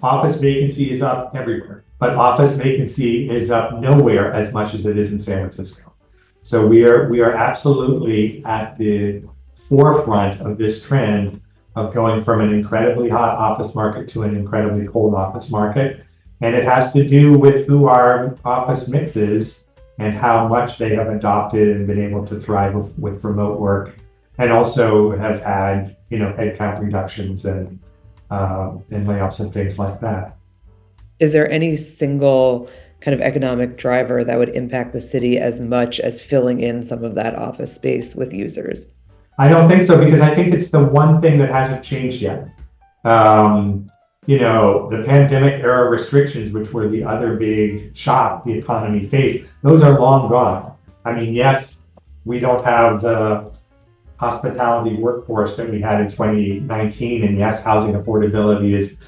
Office vacancy is up everywhere, but office vacancy is up nowhere as much as it is in San Francisco. So we are absolutely at the forefront of this trend of going from an incredibly hot office market to an incredibly cold office market. And it has to do with who our office mix is and how much they have adopted and been able to thrive with remote work, and also have had, headcount reductions and layoffs and things like that. Is there any single kind of economic driver that would impact the city as much as filling in some of that office space with users? I don't think so, because I think it's the one thing that hasn't changed yet. Um, the pandemic era restrictions, which were the other big shock the economy faced, those are long gone. I mean, yes, we don't have the hospitality workforce that we had in 2019, and yes, housing affordability is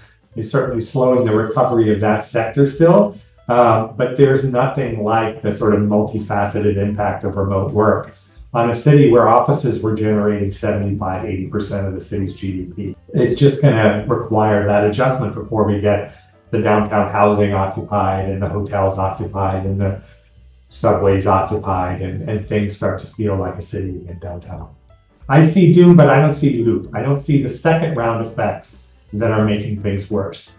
certainly slowing the recovery of that sector still. But there's nothing like the sort of multifaceted impact of remote work on a city where offices were generating 75-80% of the city's GDP. It's just going to require that adjustment before we get the downtown housing occupied and the hotels occupied and the subways occupied, and things start to feel like a city in downtown. I see doom, but I don't see loop. I don't see the second round effects that are making things worse.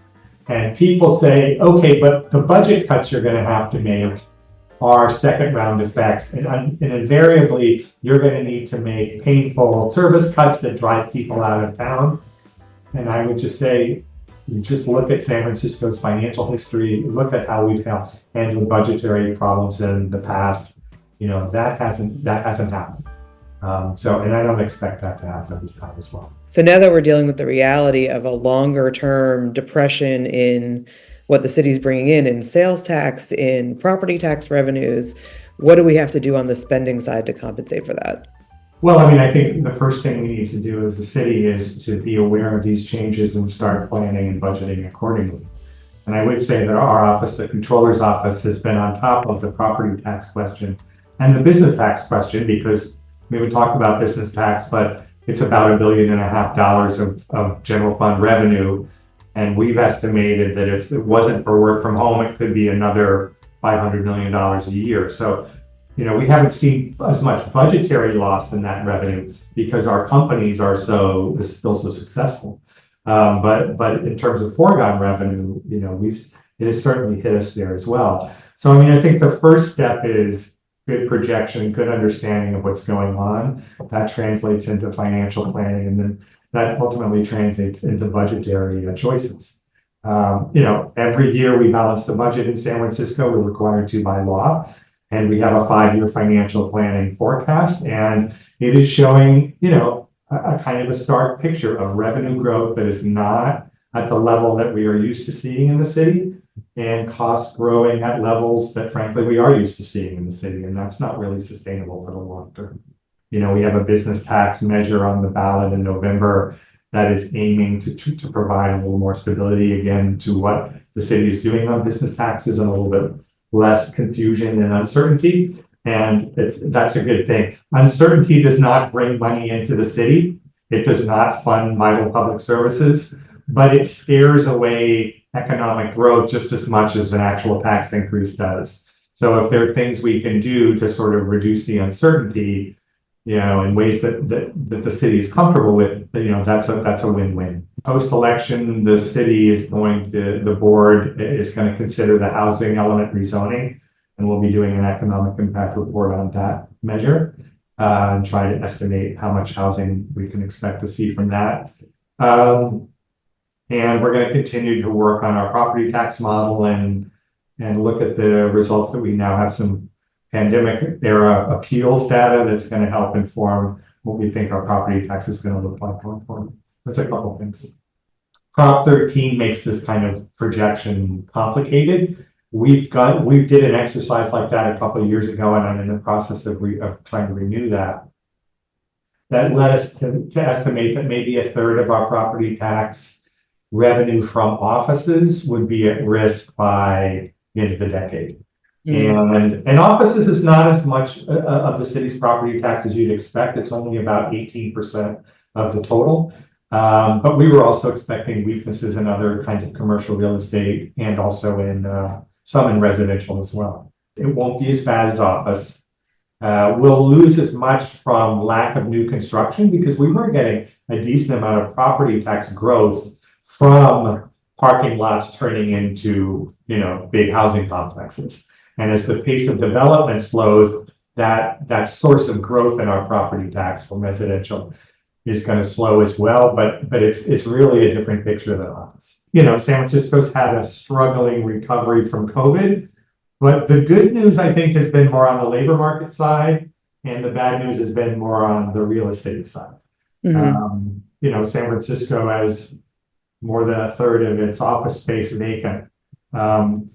And people say, okay, but the budget cuts you're going to have to make are second round effects. And invariably, you're going to need to make painful service cuts that drive people out of town. And I would just say, just look at San Francisco's financial history, look at how we've handled budgetary problems in the past. That hasn't happened. And I don't expect that to happen this time as well. So now that we're dealing with the reality of a longer term depression in what the city's bringing in sales tax, in property tax revenues, what do we have to do on the spending side to compensate for that? Well, I mean, I think the first thing we need to do as a city is to be aware of these changes and start planning and budgeting accordingly. And I would say that our office, the controller's office, has been on top of the property tax question and the business tax question, because we haven't talked about business tax, but it's about $1.5 billion of general fund revenue. And we've estimated that if it wasn't for work from home, it could be another $500 million a year. So, we haven't seen as much budgetary loss in that revenue because our companies are still so successful. But in terms of foregone revenue, it has certainly hit us there as well. So, I mean, I think the first step is good projection, good understanding of what's going on. That translates into financial planning, and then that ultimately translates into budgetary choices. Every year we balance the budget in San Francisco. We're required to by law, and we have a 5-year financial planning forecast, and it is showing, a kind of a stark picture of revenue growth that is not at the level that we are used to seeing in the city, and costs growing at levels that frankly we are used to seeing in the city, and that's not really sustainable for the long term. We have a business tax measure on the ballot in November that is aiming to provide a little more stability again to what the city is doing on business taxes, and a little bit less confusion and uncertainty. And that's a good thing. Uncertainty does not bring money into the city. It does not fund vital public services, but it scares away economic growth just as much as an actual tax increase does. So if there are things we can do to sort of reduce the uncertainty, in ways that the city is comfortable with, that's a win-win. Post-election, the board is going to consider the housing element rezoning, and we'll be doing an economic impact report on that measure, and try to estimate how much housing we can expect to see from that. And we're going to continue to work on our property tax model and look at the results that we now have some pandemic era appeals data that's going to help inform what we think our property tax is going to look like going forward. That's a couple of things. Prop 13 makes this kind of projection complicated. We did an exercise like that a couple of years ago, and I'm in the process of trying to renew that. That led us to estimate that maybe a third of our property tax revenue from offices would be at risk by the end of the decade. And offices is not as much of the city's property tax as you'd expect. It's only about 18% of the total. But we were also expecting weaknesses in other kinds of commercial real estate and also in some in residential as well. It won't be as bad as office. We'll lose as much from lack of new construction because we were getting a decent amount of property tax growth from parking lots turning into, big housing complexes. And as the pace of development slows, that source of growth in our property tax from residential is going to slow as well, but it's really a different picture than office. San Francisco's had a struggling recovery from COVID, but the good news I think has been more on the labor market side, and the bad news has been more on the real estate side. San Francisco has more than a third of its office space vacant.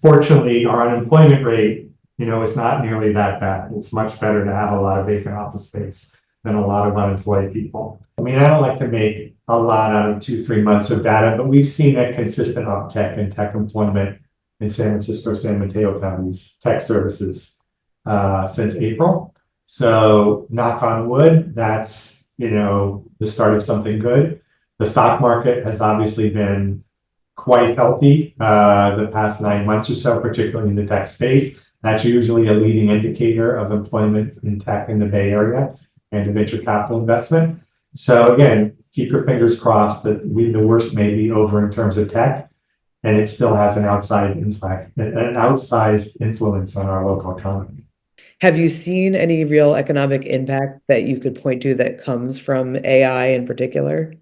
Fortunately, our unemployment rate, is not nearly that bad. It's much better to have a lot of vacant office space than a lot of unemployed people. I mean, I don't like to make a lot out of 2-3 months of data, but we've seen a consistent uptick in tech employment in San Francisco, San Mateo counties, tech services, since April. So knock on wood, that's, the start of something good. The stock market has obviously been quite healthy the past 9 months or so, particularly in the tech space. That's usually a leading indicator of employment in tech in the Bay Area and venture capital investment. So again, keep your fingers crossed that the worst may be over in terms of tech, and it still has an outsized influence on our local economy. Have you seen any real economic impact that you could point to that comes from AI in particular?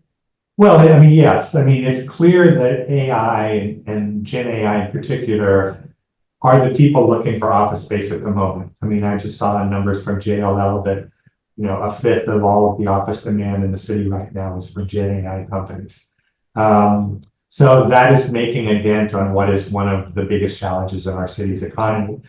Well, I mean, yes. I mean, it's clear that AI and Gen AI in particular are the people looking for office space at the moment. I mean, I just saw numbers from JLL that, a fifth of all of the office demand in the city right now is for Gen AI companies. So that is making a dent on what is one of the biggest challenges in our city's economy.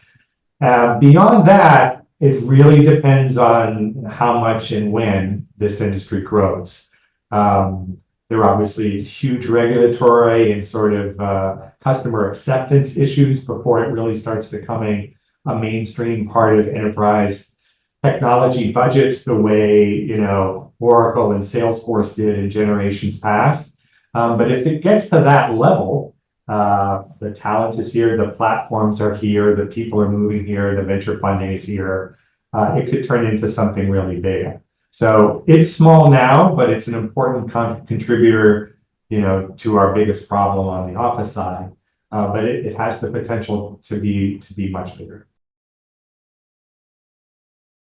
Beyond that, it really depends on how much and when this industry grows. There are obviously huge regulatory and sort of customer acceptance issues before it really starts becoming a mainstream part of enterprise technology budgets the way, Oracle and Salesforce did in generations past. But if it gets to that level, the talent is here, the platforms are here, the people are moving here, the venture funding is here, it could turn into something really big. So it's small now, but it's an important contributor, to our biggest problem on the office side. But it has the potential to be much bigger.